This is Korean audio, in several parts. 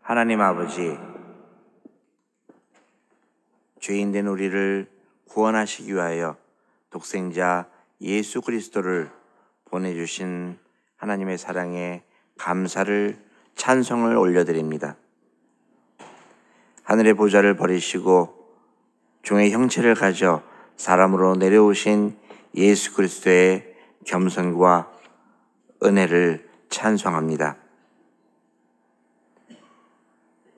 하나님 아버지, 죄인된 우리를 구원하시기 위하여 독생자 예수 그리스도를 보내주신 하나님의 사랑에 감사를 찬송을 올려드립니다. 하늘의 보좌를 버리시고 종의 형체를 가져 사람으로 내려오신 예수 그리스도의 겸손과 은혜를 찬송합니다.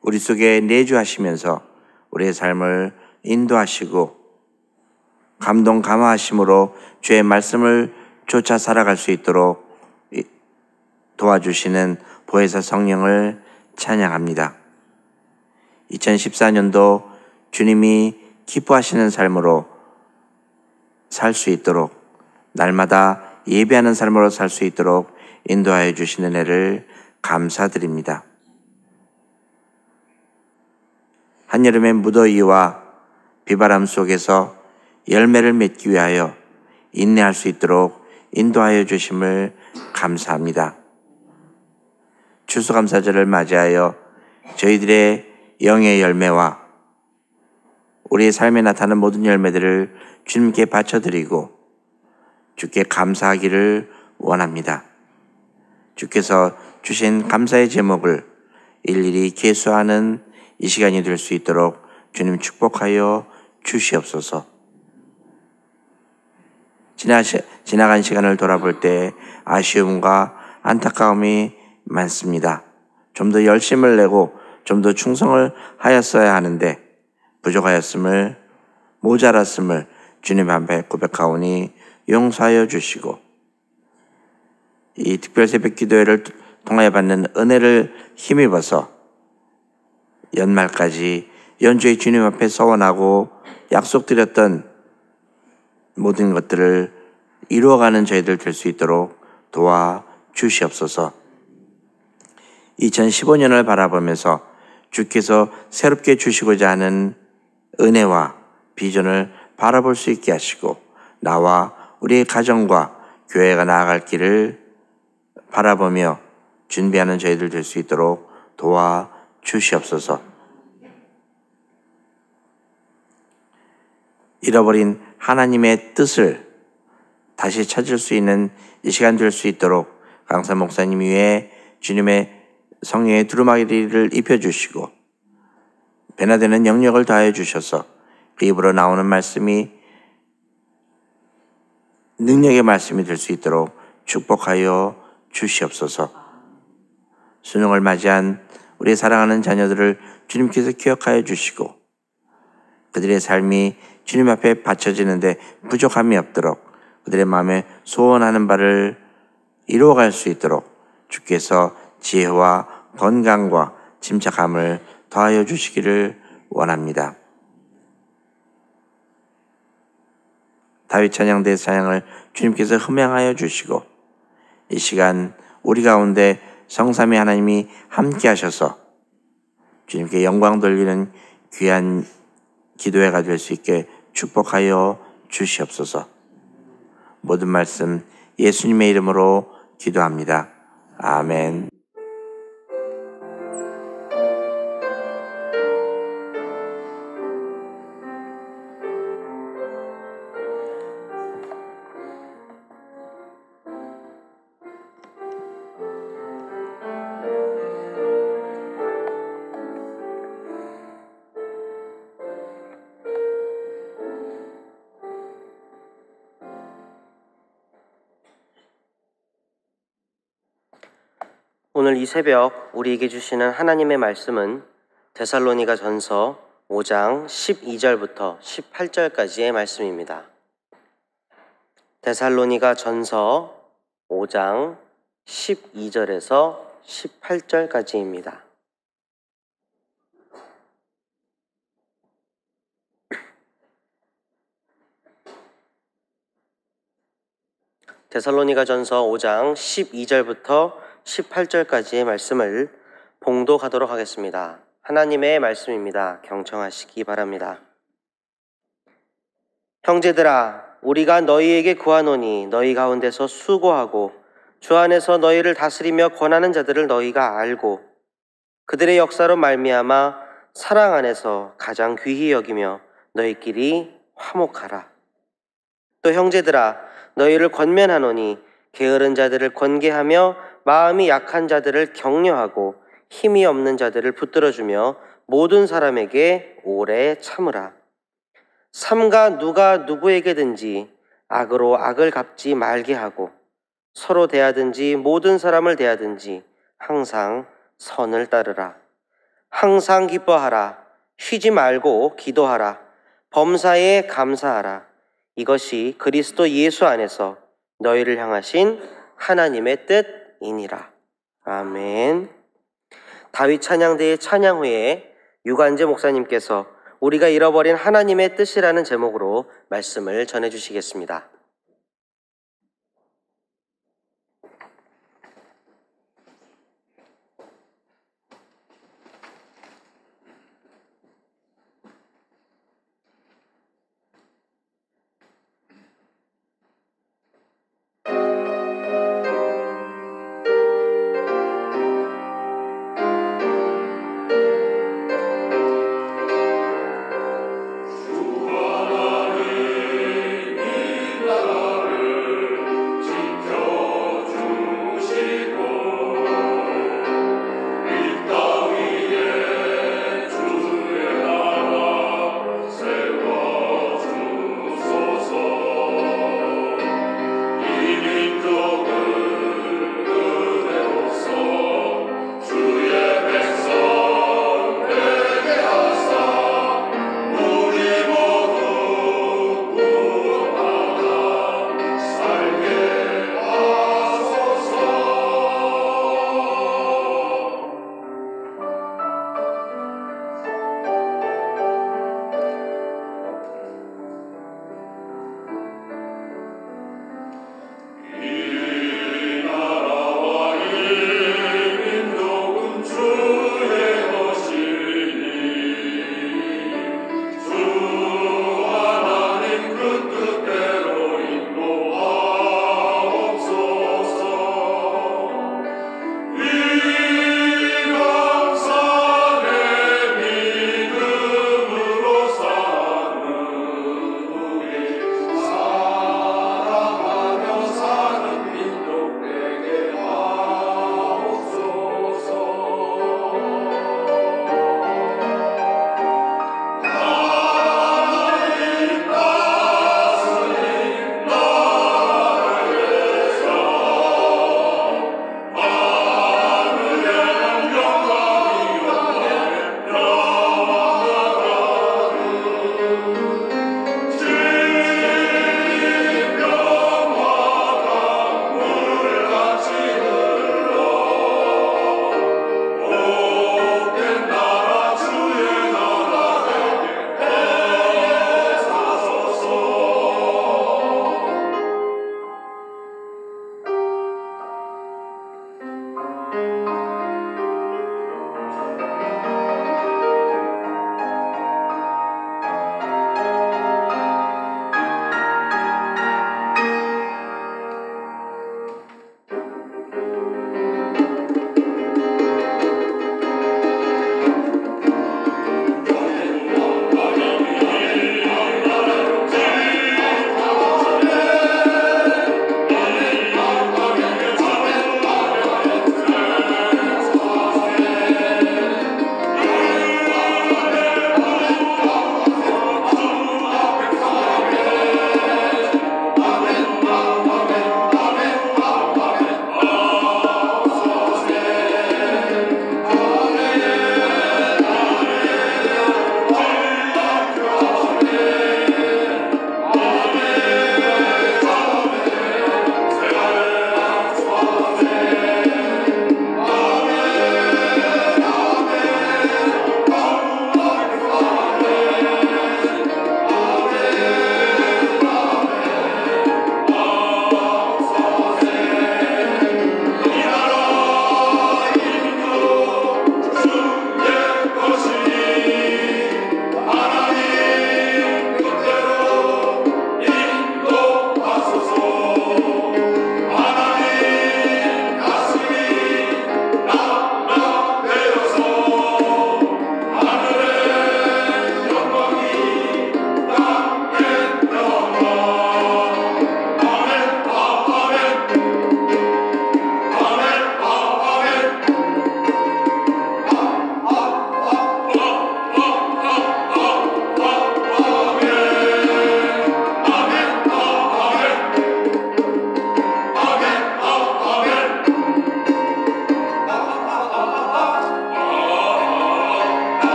우리 속에 내주하시면서 우리의 삶을 인도하시고 감동 감화하심으로 주의 말씀을 쫓아 살아갈 수 있도록 도와주시는 보혜사 성령을 찬양합니다. 2014년도 주님이 기뻐하시는 삶으로 살 수 있도록, 날마다 예배하는 삶으로 살 수 있도록 인도하여 주시는 은혜를 감사드립니다. 한여름의 무더위와 비바람 속에서 열매를 맺기 위하여 인내할 수 있도록 인도하여 주심을 감사합니다. 추수감사절을 맞이하여 저희들의 영의 열매와 우리의 삶에 나타나는 모든 열매들을 주님께 바쳐드리고 주께 감사하기를 원합니다. 주께서 주신 감사의 제목을 일일이 계수하는 이 시간이 될 수 있도록 주님 축복하여 주시옵소서. 지나간 시간을 돌아볼 때 아쉬움과 안타까움이 많습니다. 좀 더 열심을 내고 좀 더 충성을 하였어야 하는데 부족하였음을, 모자랐음을 주님 앞에 고백하오니 용서하여 주시고, 이 특별 새벽 기도회를 통하여 받는 은혜를 힘입어서 연말까지 연주의 주님 앞에 서원하고 약속드렸던 모든 것들을 이루어가는 저희들 될 수 있도록 도와주시옵소서. 2015년을 바라보면서 주께서 새롭게 주시고자 하는 은혜와 비전을 바라볼 수 있게 하시고, 나와 우리의 가정과 교회가 나아갈 길을 바라보며 준비하는 저희들 될 수 있도록 도와주시옵소서. 잃어버린 하나님의 뜻을 다시 찾을 수 있는 이 시간 될 수 있도록 강사 목사님 위에 주님의 성령의 두루마기를 입혀주시고 변화되는 영역을 더하여 주셔서 그 입으로 나오는 말씀이 능력의 말씀이 될 수 있도록 축복하여 주시옵소서. 수능을 맞이한 우리 사랑하는 자녀들을 주님께서 기억하여 주시고 그들의 삶이 주님 앞에 바쳐지는데 부족함이 없도록 그들의 마음에 소원하는 바를 이루어갈 수 있도록 주께서 지혜와 건강과 침착함을 더하여 주시기를 원합니다. 다윗 찬양대 찬양을 주님께서 흠양하여 주시고 이 시간 우리 가운데 성삼위 하나님이 함께 하셔서 주님께 영광 돌리는 귀한 기도회가 될 수 있게 축복하여 주시옵소서. 모든 말씀 예수님의 이름으로 기도합니다. 아멘. 오늘 이 새벽 우리에게 주시는 하나님의 말씀은 데살로니가 전서 5장 12절부터 18절까지의 말씀입니다. 데살로니가 전서 5장 12절에서 18절까지입니다. 데살로니가 전서 5장 12절부터 18절까지의 말씀을 봉독하도록 하겠습니다. 하나님의 말씀입니다. 경청하시기 바랍니다. 형제들아, 우리가 너희에게 구하노니 너희 가운데서 수고하고 주 안에서 너희를 다스리며 권하는 자들을 너희가 알고 그들의 역사로 말미암아 사랑 안에서 가장 귀히 여기며 너희끼리 화목하라. 또 형제들아, 너희를 권면하노니 게으른 자들을 권계하며 마음이 약한 자들을 격려하고 힘이 없는 자들을 붙들어주며 모든 사람에게 오래 참으라. 삼가 누가 누구에게든지 악으로 악을 갚지 말게 하고 서로 대하든지 모든 사람을 대하든지 항상 선을 따르라. 항상 기뻐하라. 쉬지 말고 기도하라. 범사에 감사하라. 이것이 그리스도 예수 안에서 너희를 향하신 하나님의 뜻이니라. 아멘. 다윗 찬양대의 찬양 후에 유관재 목사님께서 우리가 잃어버린 하나님의 뜻이라는 제목으로 말씀을 전해주시겠습니다.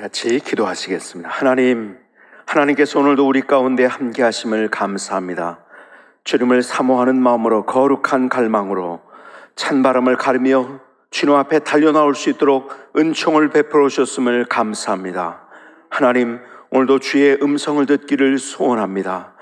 같이 기도하시겠습니다. 하나님께서 오늘도 우리 가운데 함께 하심을 감사합니다. 주님을 사모하는 마음으로, 거룩한 갈망으로 찬바람을 가르며 주님 앞에 달려나올 수 있도록 은총을 베풀어 주셨음을 감사합니다. 하나님, 오늘도 주의 음성을 듣기를 소원합니다.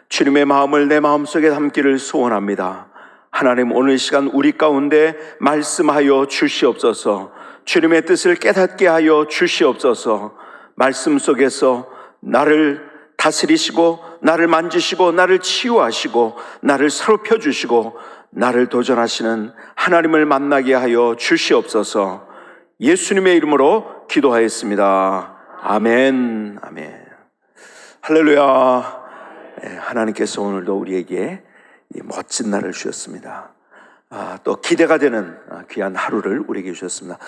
주님의 마음을 내 마음속에 담기를 소원합니다. 하나님, 오늘 시간 우리 가운데 말씀하여 주시옵소서. 주님의 뜻을 깨닫게 하여 주시옵소서. 말씀 속에서 나를 다스리시고 나를 만지시고 나를 치유하시고 나를 새롭혀 주시고 나를 도전하시는 하나님을 만나게 하여 주시옵소서. 예수님의 이름으로 기도하였습니다. 아멘. 아멘. 할렐루야. 하나님께서 오늘도 우리에게 이 멋진 날을 주셨습니다. 또 기대가 되는 귀한 하루를 우리에게 주셨습니다.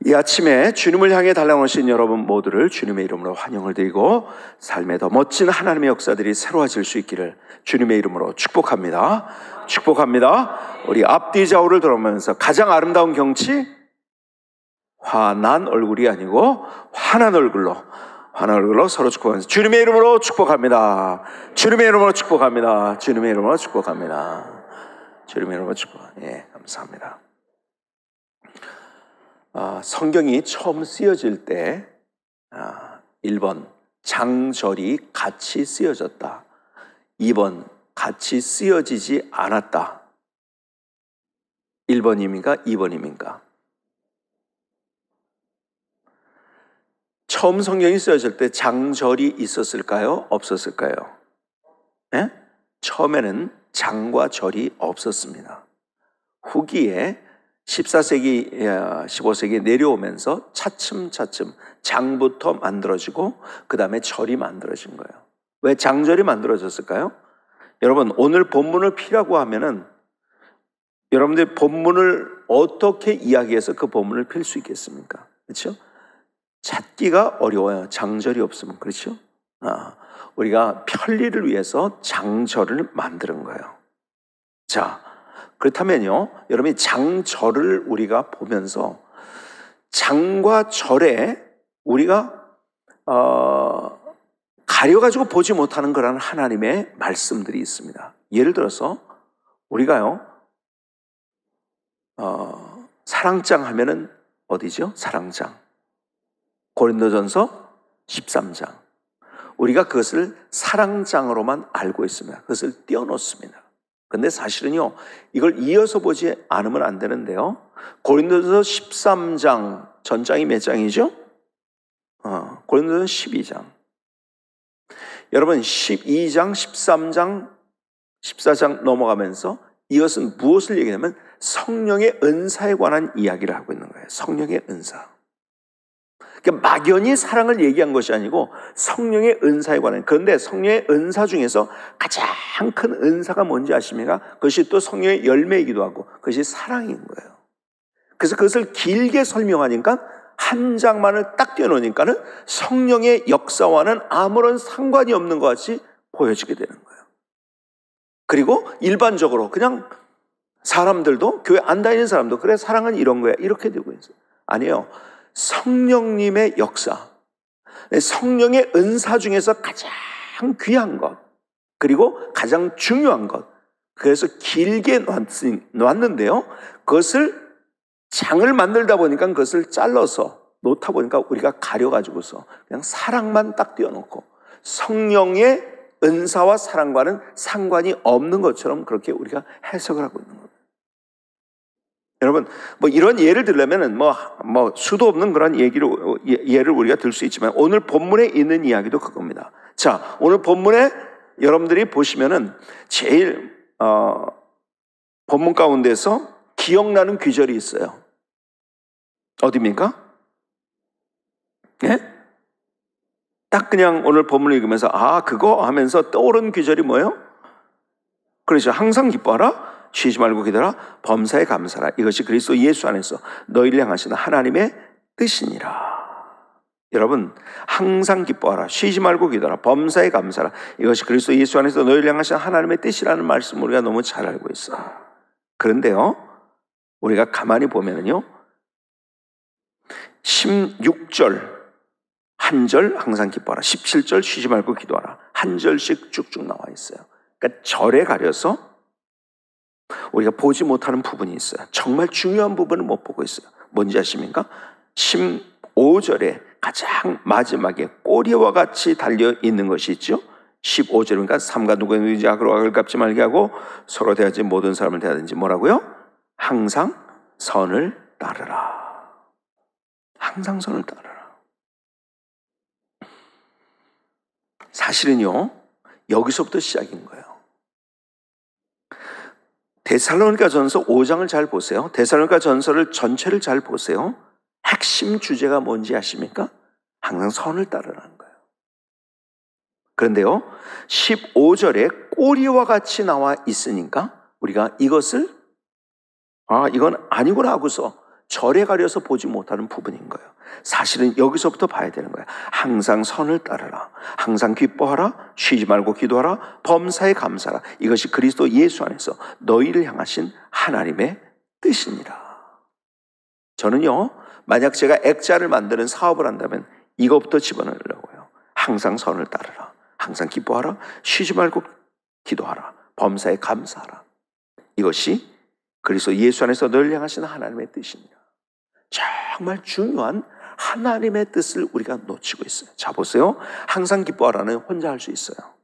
이 아침에 주님을 향해 달려오신 여러분 모두를 주님의 이름으로 환영을 드리고 삶에 더 멋진 하나님의 역사들이 새로워질 수 있기를 주님의 이름으로 축복합니다. 축복합니다. 우리 앞뒤 좌우를 돌아보면서 가장 아름다운 경치, 화난 얼굴이 아니고 환한 얼굴로 서로 축복하면서 주님의 이름으로 축복합니다. 주님의 이름으로 축복합니다. 주님의 이름으로 축복합니다. 주님의 이름으로 축복. 예, 감사합니다. 성경이 처음 쓰여질 때 1번 장절이 같이 쓰여졌다. 2번 같이 쓰여지지 않았다. 1번입니까? 2번입니까? 처음 성경이 쓰여질 때 장절이 있었을까요? 없었을까요? 네? 처음에는 장과 절이 없었습니다. 후기에 14세기, 15세기 내려오면서 차츰차츰 장부터 만들어지고 그 다음에 절이 만들어진 거예요. 왜 장절이 만들어졌을까요? 여러분, 오늘 본문을 피라고 하면은 여러분들 본문을 어떻게 이야기해서 그 본문을 필 수 있겠습니까? 그렇죠? 찾기가 어려워요. 장절이 없으면. 그렇죠? 우리가 편리를 위해서 장절을 만드는 거예요. 자, 그렇다면요, 여러분이 장절을 우리가 보면서 장과 절에 우리가 가려가지고 보지 못하는 그런 하나님의 말씀들이 있습니다. 예를 들어서 우리가요, 사랑장 하면은 어디죠? 사랑장. 고린도전서 13장. 우리가 그것을 사랑장으로만 알고 있습니다. 그것을 띄워놓습니다. 근데 사실은요, 이걸 이어서 보지 않으면 안 되는데요. 고린도전서 13장, 전장이 몇 장이죠? 고린도전서 12장. 여러분, 12장, 13장, 14장 넘어가면서 이것은 무엇을 얘기하냐면 성령의 은사에 관한 이야기를 하고 있는 거예요. 성령의 은사. 그러니까 막연히 사랑을 얘기한 것이 아니고 성령의 은사에 관한. 그런데 성령의 은사 중에서 가장 큰 은사가 뭔지 아십니까? 그것이 또 성령의 열매이기도 하고 그것이 사랑인 거예요. 그래서 그것을 길게 설명하니까 한 장만을 딱 띄워놓으니까는 성령의 역사와는 아무런 상관이 없는 것 같이 보여지게 되는 거예요. 그리고 일반적으로 그냥 사람들도, 교회 안 다니는 사람도 그래, 사랑은 이런 거야, 이렇게 되고 있어요. 아니에요. 성령님의 역사, 성령의 은사 중에서 가장 귀한 것, 그리고 가장 중요한 것, 그래서 길게 놨는데요, 그것을 장을 만들다 보니까 그것을 잘라서 놓다 보니까 우리가 가려가지고서 그냥 사랑만 딱 띄워놓고 성령의 은사와 사랑과는 상관이 없는 것처럼 그렇게 우리가 해석을 하고 있는 겁니다. 여러분, 뭐 이런 예를 들려면은 뭐 수도 없는 그런 예를 우리가 들 수 있지만 오늘 본문에 있는 이야기도 그겁니다. 자, 오늘 본문에 여러분들이 보시면은 제일 본문 가운데서 기억나는 귀절이 있어요. 어디입니까? 예? 딱 그냥 오늘 본문을 읽으면서 그거 하면서 떠오른 귀절이 뭐예요? 그렇죠. 항상 기뻐하라, 쉬지 말고 기도하라, 범사에 감사하라. 이것이 그리스도 예수 안에서 너희를 향하시는 하나님의 뜻이니라. 여러분, 항상 기뻐하라, 쉬지 말고 기도하라, 범사에 감사하라. 이것이 그리스도 예수 안에서 너희를 향하시는 하나님의 뜻이라는 말씀을 우리가 너무 잘 알고 있어요. 그런데요, 우리가 가만히 보면은요, 16절 한 절 항상 기뻐하라. 17절 쉬지 말고 기도하라. 한 절씩 쭉쭉 나와 있어요. 그러니까 절에 가려서 우리가 보지 못하는 부분이 있어요. 정말 중요한 부분을 못 보고 있어요. 뭔지 아십니까? 15절에 가장 마지막에 꼬리와 같이 달려 있는 것이 있죠. 15절이니까 삼가 누구든지 악으로 악을 갚지 말게 하고 서로 대하지 모든 사람을 대하든지 뭐라고요? 항상 선을 따르라. 항상 선을 따르라. 사실은요, 여기서부터 시작인 거예요. 데살로니가 전서 5장을 잘 보세요. 데살로니가 전서를 전체를 잘 보세요. 핵심 주제가 뭔지 아십니까? 항상 선을 따르라는 거예요. 그런데요, 15절에 꼬리와 같이 나와 있으니까 우리가 이것을 이건 아니구나 하고서 절에 가려서 보지 못하는 부분인 거예요. 사실은 여기서부터 봐야 되는 거예요. 항상 선을 따르라. 항상 기뻐하라. 쉬지 말고 기도하라. 범사에 감사하라. 이것이 그리스도 예수 안에서 너희를 향하신 하나님의 뜻이니라. 저는요, 만약 제가 액자를 만드는 사업을 한다면 이것부터 집어넣으려고요. 항상 선을 따르라. 항상 기뻐하라. 쉬지 말고 기도하라. 범사에 감사하라. 이것이 그리스도 예수 안에서 너희를 향하신 하나님의 뜻이니라. 정말 중요한 하나님의 뜻을 우리가 놓치고 있어요. 자, 보세요. 항상 기뻐하라는 혼자 할 수 있어요.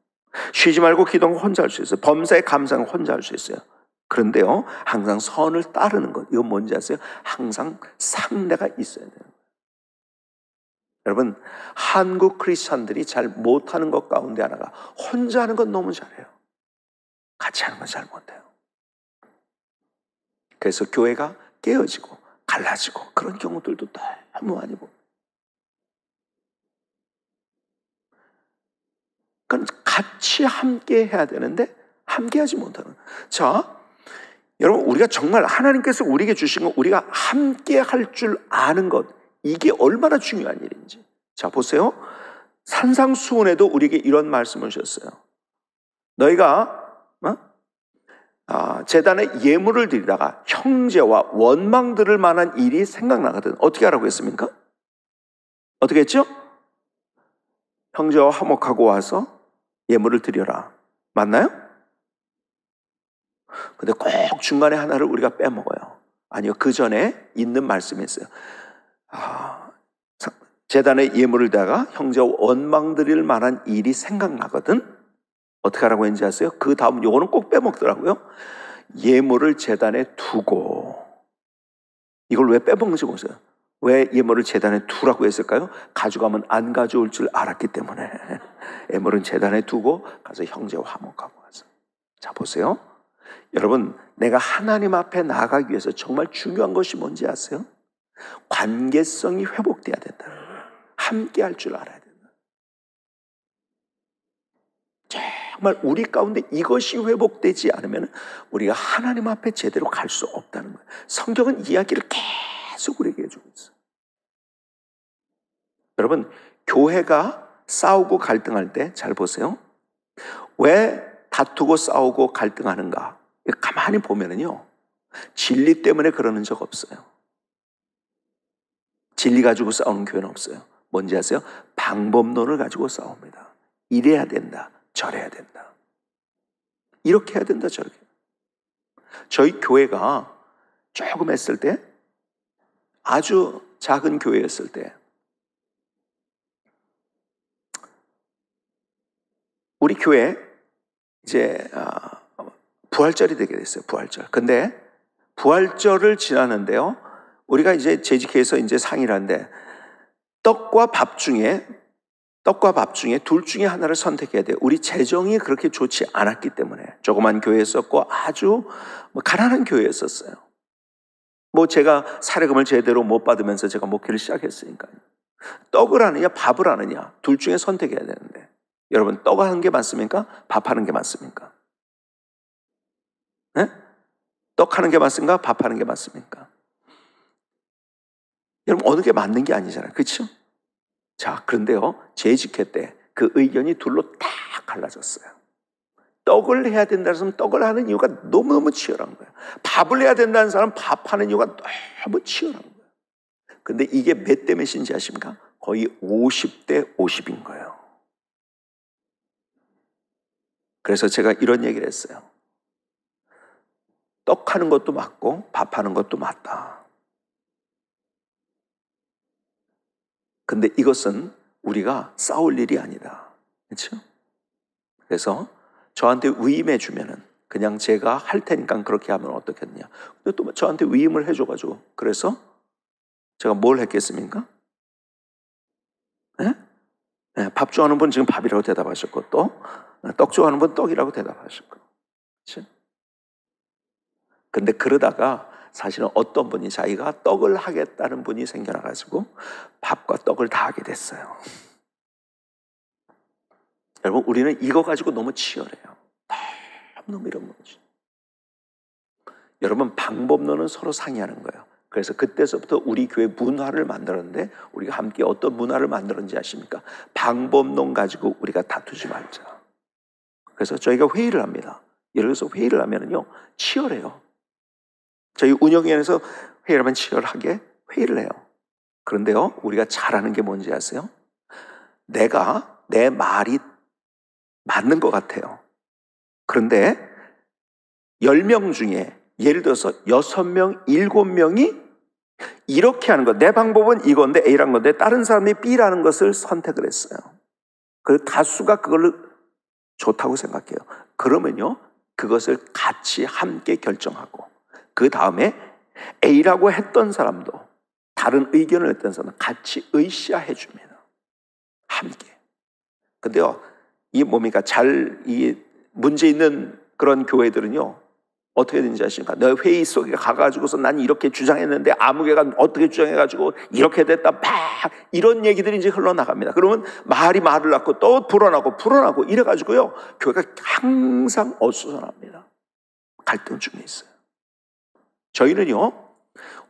쉬지 말고 기도하는 혼자 할 수 있어요. 범사에 감사하는 혼자 할 수 있어요. 그런데요, 항상 선을 따르는 것, 이건 뭔지 아세요? 항상 상대가 있어야 돼요. 여러분, 한국 크리스찬들이 잘 못하는 것 가운데 하나가 혼자 하는 건 너무 잘해요. 같이 하는 건 잘 못해요. 그래서 교회가 깨어지고 갈라지고 그런 경우들도 너무 많이 봅니다. 그러니까 같이 함께 해야 되는데 함께 하지 못하는. 자, 여러분, 우리가 정말 하나님께서 우리에게 주신 것, 우리가 함께 할 줄 아는 것, 이게 얼마나 중요한 일인지. 자, 보세요. 산상수훈에도 우리에게 이런 말씀을 주셨어요. 너희가 제단에 예물을 드리다가 형제와 원망 들을 만한 일이 생각나거든. 어떻게 하라고 했습니까? 어떻게 했죠? 형제와 화목하고 와서 예물을 드려라. 맞나요? 근데 꼭 중간에 하나를 우리가 빼먹어요. 아니요, 그 전에 있는 말씀이 있어요. 제단에 예물을 드리다가 형제와 원망 드릴 만한 일이 생각나거든. 어떻게 하라고 했는지 아세요? 그 다음 요거는 꼭 빼먹더라고요. 예물을 제단에 두고. 이걸 왜 빼먹는지 보세요. 왜 예물을 제단에 두라고 했을까요? 가져가면 안 가져올 줄 알았기 때문에. 예물은 제단에 두고 가서 형제와 화목하고 와서. 자, 보세요. 여러분, 내가 하나님 앞에 나아가기 위해서 정말 중요한 것이 뭔지 아세요? 관계성이 회복돼야 된다. 함께 할 줄 알아야 된다. 정말 우리 가운데 이것이 회복되지 않으면 우리가 하나님 앞에 제대로 갈 수 없다는 거예요. 성경은 이야기를 계속 우리에게 해주고 있어요. 여러분, 교회가 싸우고 갈등할 때 잘 보세요. 왜 다투고 싸우고 갈등하는가? 가만히 보면은요, 진리 때문에 그러는 적 없어요. 진리 가지고 싸우는 교회는 없어요. 뭔지 아세요? 방법론을 가지고 싸웁니다. 이래야 된다, 저래야 된다, 이렇게 해야 된다, 저렇게. 저희 교회가 조금 했을 때, 아주 작은 교회였을 때, 우리 교회 이제 부활절이 되게 됐어요. 부활절. 근데 부활절을 지나는데요, 우리가 이제 재직해서 이제 상의를 하는데 떡과 밥 중에 둘 중에 하나를 선택해야 돼요. 우리 재정이 그렇게 좋지 않았기 때문에 조그만 교회였었고 아주 가난한 교회였었어요. 제가 사례금을 제대로 못 받으면서 제가 목회를 시작했으니까요. 떡을 하느냐 밥을 하느냐 둘 중에 선택해야 되는데, 여러분, 떡 하는 게 맞습니까? 밥 하는 게 맞습니까? 네? 떡 하는 게 맞습니까? 밥 하는 게 맞습니까? 여러분, 어느 게 맞는 게 아니잖아요. 그렇죠? 자, 그런데요, 재직회 때 그 의견이 둘로 딱 갈라졌어요. 떡을 해야 된다는 사람은 떡을 하는 이유가 너무너무 치열한 거예요. 밥을 해야 된다는 사람은 밥하는 이유가 너무 치열한 거예요. 근데 이게 몇 대 몇인지 아십니까? 거의 50대 50인 거예요. 그래서 제가 이런 얘기를 했어요. 떡하는 것도 맞고 밥하는 것도 맞다. 근데 이것은 우리가 싸울 일이 아니다. 그렇죠? 그래서 저한테 위임해 주면은 그냥 제가 할 테니까 그렇게 하면 어떻겠냐. 근데 또 저한테 위임을 해줘가지고 그래서 제가 뭘 했겠습니까? 네? 네, 밥 좋아하는 분 지금 밥이라고 대답하셨고 또 떡 좋아하는 분 떡이라고 대답하셨고. 그렇죠? 근데 그러다가 사실은 어떤 분이 자기가 떡을 하겠다는 분이 생겨나가지고 밥과 떡을 다 하게 됐어요. 여러분, 우리는 이거 가지고 너무 치열해요. 너무 이런 거지. 여러분, 방법론은 서로 상의하는 거예요. 그래서 그때서부터 우리 교회 문화를 만들었는데 우리가 함께 어떤 문화를 만들었는지 아십니까? 방법론 가지고 우리가 다투지 말자. 그래서 저희가 회의를 합니다. 예를 들어서 회의를 하면은요, 치열해요. 저희 운영위원회에서 회의를 하면 치열하게 회의를 해요. 그런데요, 우리가 잘하는 게 뭔지 아세요? 내가 내 말이 맞는 것 같아요. 그런데 10명 중에 예를 들어서 6명, 7명이 이렇게 하는 것, 내 방법은 이건데 A라는 건데 다른 사람이 B라는 것을 선택을 했어요. 그리고 다수가 그걸 좋다고 생각해요. 그러면요, 그것을 같이 함께 결정하고 그 다음에 A라고 했던 사람도 다른 의견을 했던 사람은 같이 으쌰해 줍니다. 함께. 근데요, 이 뭡니까? 이 문제 있는 그런 교회들은요, 어떻게 되는지 아십니까? 너 회의 속에 가가지고서 난 이렇게 주장했는데 아무개가 어떻게 주장해가지고 이렇게 됐다, 막 이런 얘기들이 이제 흘러나갑니다. 그러면 말이 말을 낳고 또 불어나고 이래가지고요, 교회가 항상 어수선합니다. 갈등 중에 있어요. 저희는요,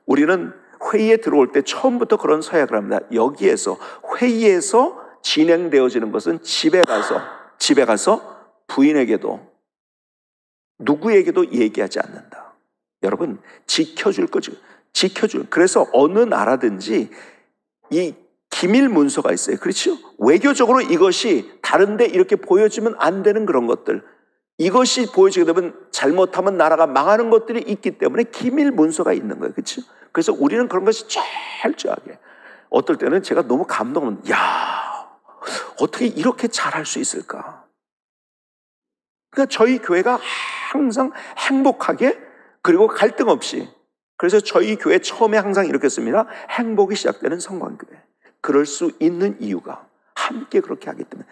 우리는 회의에 들어올 때 처음부터 그런 서약을 합니다. 여기에서 회의에서 진행되어지는 것은 집에 가서 부인에게도 누구에게도 얘기하지 않는다. 여러분, 지켜줄 거죠. 그래서 어느 나라든지 이 기밀 문서가 있어요. 그렇죠? 외교적으로 이것이 다른데 이렇게 보여지면 안 되는 그런 것들. 이것이 보여지게 되면 잘못하면 나라가 망하는 것들이 있기 때문에 기밀 문서가 있는 거예요. 그렇죠? 그래서 우리는 그런 것이 철저하게. 어떨 때는 제가 너무 감동하면, 야, 어떻게 이렇게 잘할 수 있을까? 그러니까 저희 교회가 항상 행복하게 그리고 갈등 없이, 그래서 저희 교회 처음에 항상 이렇게 씁니다. 행복이 시작되는 성관교회. 그럴 수 있는 이유가 함께 그렇게 하기 때문에.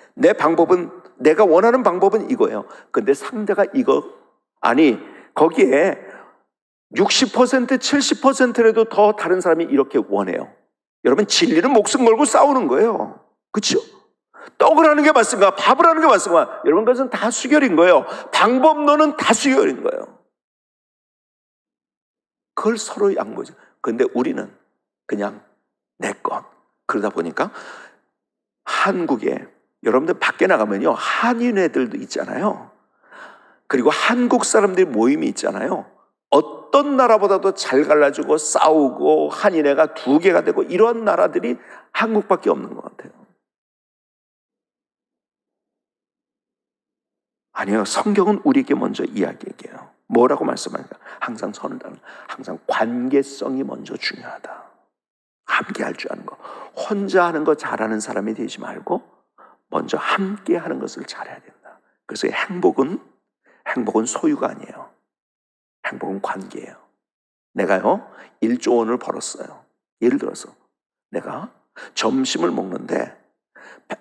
내가 원하는 방법은 이거예요. 근데 상대가 이거 아니, 거기에 60% 70%라도 더 다른 사람이 이렇게 원해요. 여러분, 진리는 목숨 걸고 싸우는 거예요. 그렇죠? 떡을 하는 게 맞습니까? 밥을 하는 게 맞습니까? 여러분, 그것은 다 수결인 거예요. 방법론은 다 수결인 거예요. 그걸 서로 양보죠. 그런데 우리는 그냥 내 것. 그러다 보니까 한국에, 여러분들 밖에 나가면요, 한인회들도 있잖아요. 그리고 한국 사람들이 모임이 있잖아요. 어떤 나라보다도 잘 갈라지고 싸우고 한인회가 2개가 되고 이런 나라들이 한국밖에 없는 것 같아요. 아니요, 성경은 우리에게 먼저 이야기해요. 뭐라고 말씀하니까 항상 항상 관계성이 먼저 중요하다. 함께 할 줄 아는 거. 혼자 하는 거 잘하는 사람이 되지 말고 먼저 함께 하는 것을 잘해야 된다. 그래서 행복은 소유가 아니에요. 행복은 관계예요. 내가요, 1조 원을 벌었어요. 예를 들어서 내가 점심을 먹는데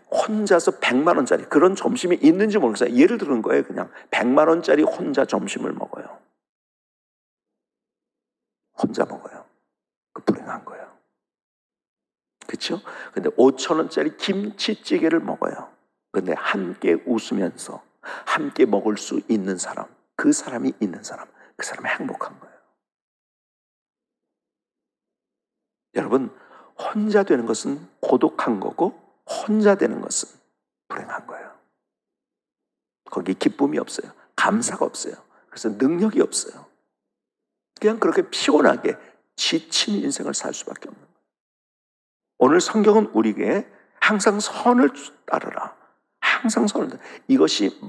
혼자서 100만 원짜리 그런 점심이 있는지 모르겠어요. 예를 들은 거예요. 그냥 100만 원짜리 혼자 점심을 먹어요. 혼자 먹어요. 그 불행한 거예요. 그렇죠? 근데 5천 원짜리 김치찌개를 먹어요. 근데 함께 웃으면서 함께 먹을 수 있는 사람, 그 사람이 있는 사람, 그 사람이 행복한 거예요. 여러분, 혼자 되는 것은 고독한 거고 혼자 되는 것은 불행한 거예요. 거기 기쁨이 없어요. 감사가 없어요. 그래서 능력이 없어요. 그냥 그렇게 피곤하게 지친 인생을 살 수밖에 없는 거예요. 오늘 성경은 우리에게 항상 선을 따르라. 항상 선을 따르라. 이것이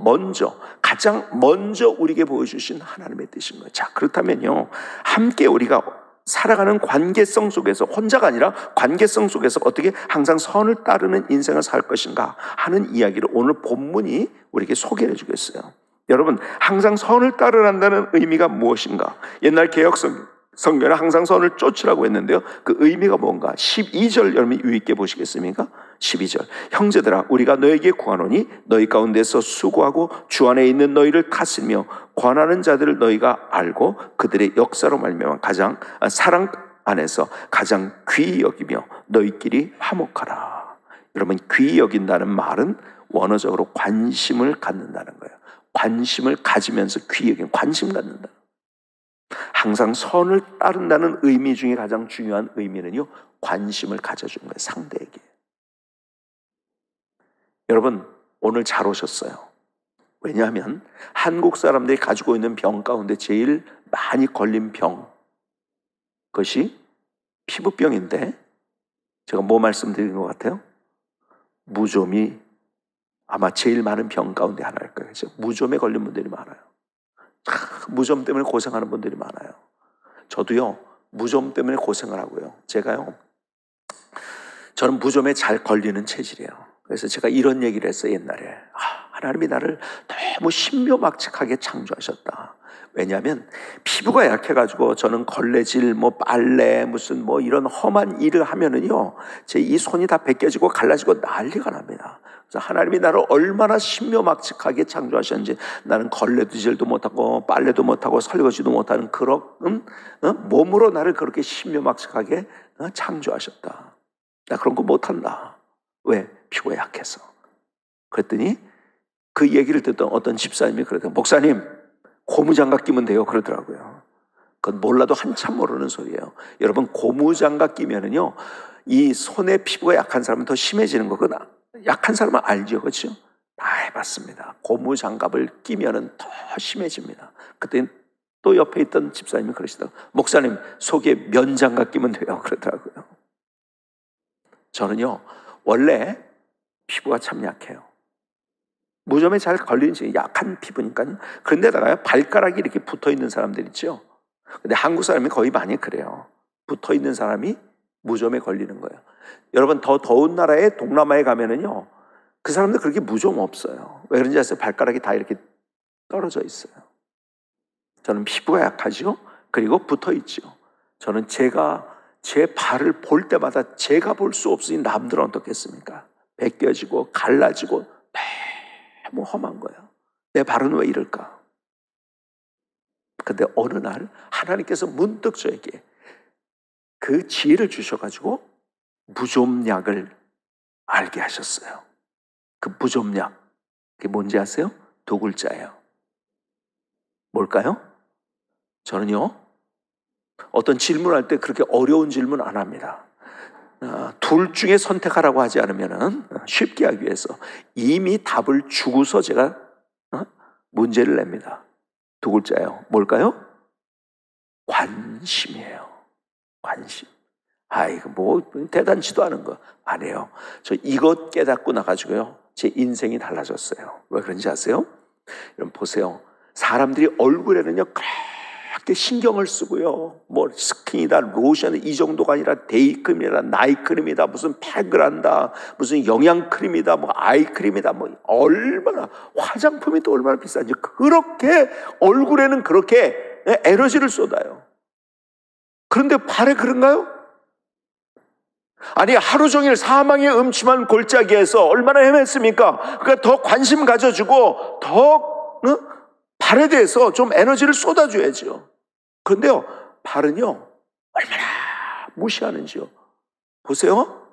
가장 먼저 우리에게 보여주신 하나님의 뜻인 거예요. 자, 그렇다면요, 함께 우리가 살아가는 관계성 속에서, 혼자가 아니라 관계성 속에서 어떻게 항상 선을 따르는 인생을 살 것인가 하는 이야기를 오늘 본문이 우리에게 소개해 주겠어요. 여러분, 항상 선을 따르란다는 의미가 무엇인가? 옛날 개혁 성경은 항상 선을 쫓으라고 했는데요, 그 의미가 뭔가? 12절 여러분이 유의 있게 보시겠습니까? 12절, 형제들아 우리가 너에게 구하노니 너희 가운데서 수고하고 주 안에 있는 너희를 다스리며 권하는 자들을 너희가 알고 그들의 역사로 말미암아 가장 사랑 안에서 가장 귀히 여기며 너희끼리 화목하라. 여러분, 귀히 여긴다는 말은 원어적으로 관심을 갖는다는 거예요. 관심을 가지면서 귀히 여긴, 관심 갖는다. 항상 선을 따른다는 의미 중에 가장 중요한 의미는요, 관심을 가져주는 거예요, 상대에게. 여러분, 오늘 잘 오셨어요. 왜냐하면 한국 사람들이 가지고 있는 병 가운데 제일 많이 걸린 병, 그것이 피부병인데, 제가 뭐 말씀드린 것 같아요? 무좀이 아마 제일 많은 병 가운데 하나일 거예요. 그렇죠? 무좀에 걸린 분들이 많아요. 무좀 때문에 고생하는 분들이 많아요. 저도요, 무좀 때문에 고생을 하고요. 저는 무좀에 잘 걸리는 체질이에요. 그래서 제가 이런 얘기를 했어요, 옛날에. 하나님이 나를 너무 신묘막측하게 창조하셨다. 왜냐하면 피부가 약해가지고 저는 걸레질, 빨래, 이런 험한 일을 하면은요, 제 이 손이 다 벗겨지고 갈라지고 난리가 납니다. 그래서 하나님이 나를 얼마나 신묘막측하게 창조하셨는지, 나는 걸레질도 못하고 빨래도 못하고 설거지도 못하는 그런 몸으로 나를 그렇게 신묘막측하게 창조하셨다. 나 그런 거 못한다. 왜? 피부가 약해서. 그랬더니 그 얘기를 듣던 어떤 집사님이 그러더라고요. 목사님, 고무장갑 끼면 돼요. 그러더라고요. 그건 몰라도 한참 모르는 소리예요. 여러분, 고무장갑 끼면은요, 이 손에 피부가 약한 사람은 더 심해지는 거, 그건 약한 사람은 알죠, 그렇죠? 다 해봤습니다. 고무장갑을 끼면은 더 심해집니다. 그때 또 옆에 있던 집사님이 그러시더라고요. 목사님, 속에 면장갑 끼면 돼요. 그러더라고요. 저는요, 원래 피부가 참 약해요. 무좀에 잘 걸리는 약한 피부니까요. 그런데다가 발가락이 이렇게 붙어 있는 사람들 있죠. 근데 한국 사람이 거의 많이 그래요. 붙어 있는 사람이 무좀에 걸리는 거예요. 여러분, 더 더운 나라에 동남아에 가면은요, 그 사람들 그렇게 무좀 없어요. 왜 그런지 아세요? 발가락이 다 이렇게 떨어져 있어요. 저는 피부가 약하죠. 그리고 붙어 있죠. 저는 제가 제 발을 볼 때마다 제가 볼 수 없으니 남들은 어떻겠습니까? 벗겨지고 갈라지고 너무 험한 거예요. 내 발은 왜 이럴까? 근데 어느 날 하나님께서 문득 저에게 그 지혜를 주셔가지고 무좀약을 알게 하셨어요. 그 무좀약, 그게 뭔지 아세요? 두 글자예요. 뭘까요? 저는요, 어떤 질문할 때 그렇게 어려운 질문 안 합니다. 둘 중에 선택하라고 하지 않으면 쉽게 하기 위해서 이미 답을 주고서 제가 문제를 냅니다. 두 글자예요. 뭘까요? 관심이에요. 관심. 이거 뭐 대단치도 않은 거 안 해요. 저 이것 깨닫고 나가지고요, 제 인생이 달라졌어요. 왜 그런지 아세요? 여러분 보세요. 사람들이 얼굴에는요 그렇게 신경을 쓰고요, 뭐 스킨이다, 로션, 이 정도가 아니라 데이크림이다, 나이크림이다, 무슨 팩을 한다, 무슨 영양크림이다, 뭐 아이크림이다, 뭐 얼마나 화장품이 또 얼마나 비싼지, 그렇게 얼굴에는 그렇게 에너지를 쏟아요. 그런데 발에 그런가요? 아니, 하루 종일 사망의 음침한 골짜기에서 얼마나 헤맸습니까? 그러니까 더 관심 가져주고 더 발에 대해서 좀 에너지를 쏟아줘야죠. 그런데요, 발은요 얼마나 무시하는지요. 보세요.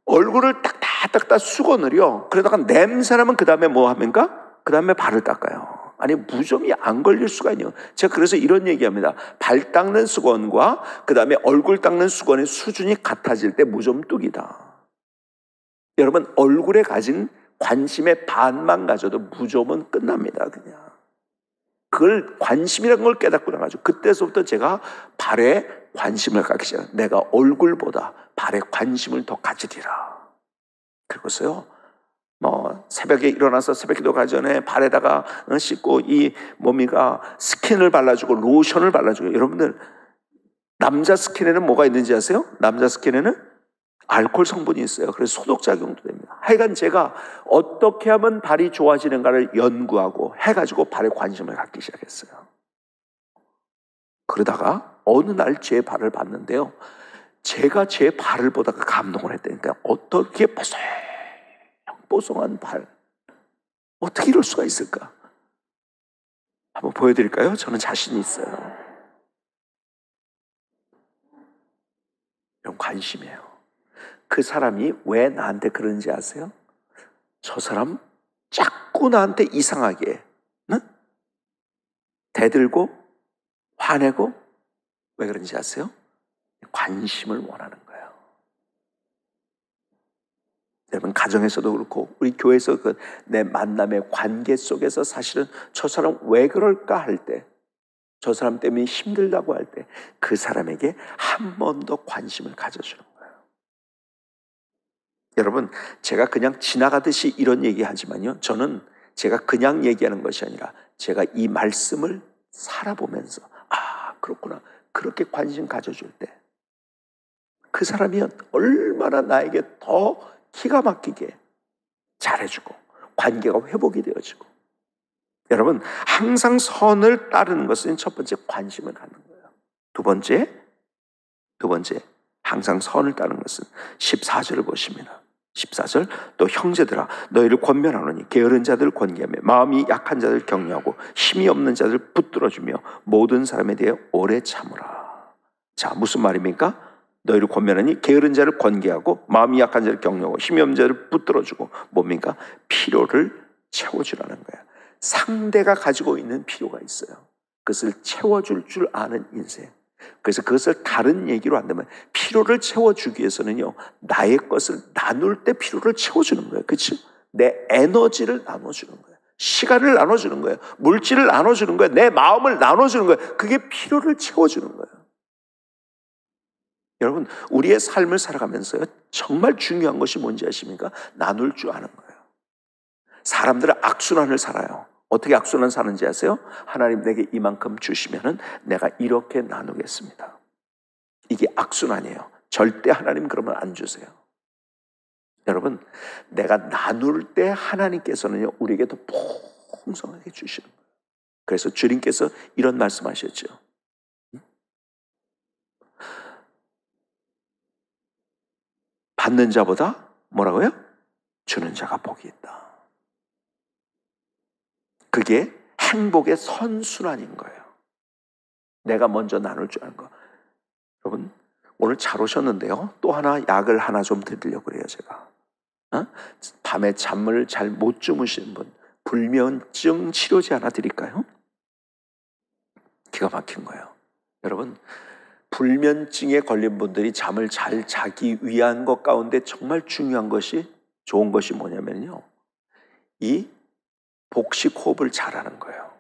얼굴을 딱딱딱딱 수건을요, 그러다가 냄새나면 그 다음에 뭐 합니까? 그 다음에 발을 닦아요. 아니, 무좀이 안 걸릴 수가 있네요. 제가 그래서 이런 얘기합니다. 발 닦는 수건과 그 다음에 얼굴 닦는 수건의 수준이 같아질 때 무좀 뚝이다. 여러분, 얼굴에 가진 관심의 반만 가져도 무좀은 끝납니다. 그냥 그걸 관심이라는 걸 깨닫고 나가지고 그때서부터 제가 발에 관심을 갖기 시작해요. 내가 얼굴보다 발에 관심을 더 가지리라. 그리고서요, 새벽에 일어나서 새벽기도 가기 전에 발에다가 씻고 이 몸이가 스킨을 발라주고 로션을 발라주고. 여러분들, 남자 스킨에는 뭐가 있는지 아세요? 남자 스킨에는 알코올 성분이 있어요. 그래서 소독작용도 됩니다. 하여간 제가 어떻게 하면 발이 좋아지는가를 연구하고 해가지고 발에 관심을 갖기 시작했어요. 그러다가 어느 날 제 발을 봤는데요, 제가 제 발을 보다가 감동을 했다니까. 어떻게 뽀송한 발, 어떻게 이럴 수가 있을까? 한번 보여드릴까요? 저는 자신이 있어요. 이런 관심이에요. 그 사람이 왜 나한테 그러는지 아세요? 저 사람 자꾸 나한테 이상하게 대들고 화내고. 왜 그런지 아세요? 관심을 원하는 거예요. 여러분, 가정에서도 그렇고 우리 교회에서 내 만남의 관계 속에서 사실은 저 사람 왜 그럴까 할 때, 저 사람 때문에 힘들다고 할 때 그 사람에게 한 번 더 관심을 가져주는 거예요. 여러분, 제가 그냥 지나가듯이 이런 얘기하지만요, 저는 제가 그냥 얘기하는 것이 아니라 제가 이 말씀을 살아보면서 그렇구나, 그렇게 관심 가져줄 때 그 사람이 얼마나 나에게 더 기가 막히게 잘해주고 관계가 회복이 되어지고. 여러분, 항상 선을 따르는 것은 첫 번째 관심을 갖는 거예요. 두 번째 항상 선을 따르는 것은 14절을 보십니다. 14절, 또 형제들아 너희를 권면하노니 게으른 자들을 권계하며 마음이 약한 자들을 격려하고 힘이 없는 자들을 붙들어주며 모든 사람에 대해 오래 참으라. 자, 무슨 말입니까? 너희를 권면하니 게으른 자를 권계하고 마음이 약한 자를 격려하고 힘이 없는 자를 붙들어주고. 뭡니까? 필요를 채워주라는 거야. 상대가 가지고 있는 필요가 있어요. 그것을 채워줄 줄 아는 인생. 그래서 그것을 다른 얘기로 한다면 필요를 채워주기 위해서는요, 나의 것을 나눌 때 필요를 채워주는 거예요. 그렇죠? 내 에너지를 나눠주는 거예요. 시간을 나눠주는 거예요. 물질을 나눠주는 거예요. 내 마음을 나눠주는 거예요. 그게 필요를 채워주는 거예요. 여러분, 우리의 삶을 살아가면서요, 정말 중요한 것이 뭔지 아십니까? 나눌 줄 아는 거예요. 사람들은 악순환을 살아요. 어떻게 악순환 사는지 아세요? 하나님 내게 이만큼 주시면은 내가 이렇게 나누겠습니다. 이게 악순환이에요. 절대 하나님 그러면 안 주세요. 여러분, 내가 나눌 때 하나님께서는요, 우리에게 더 풍성하게 주시는 거예요. 그래서 주님께서 이런 말씀하셨죠. 받는 자보다 뭐라고요? 주는 자가 복이 있다. 그게 행복의 선순환인 거예요. 내가 먼저 나눌 줄 아는 거. 여러분, 오늘 잘 오셨는데요, 또 하나 약을 하나 좀 드리려고 그래요. 제가 밤에 잠을 잘 못 주무시는 분, 불면증 치료제 하나 드릴까요? 기가 막힌 거예요. 여러분, 불면증에 걸린 분들이 잠을 잘 자기 위한 것 가운데 정말 중요한 것이, 좋은 것이 뭐냐면요, 이 복식 호흡을 잘하는 거예요.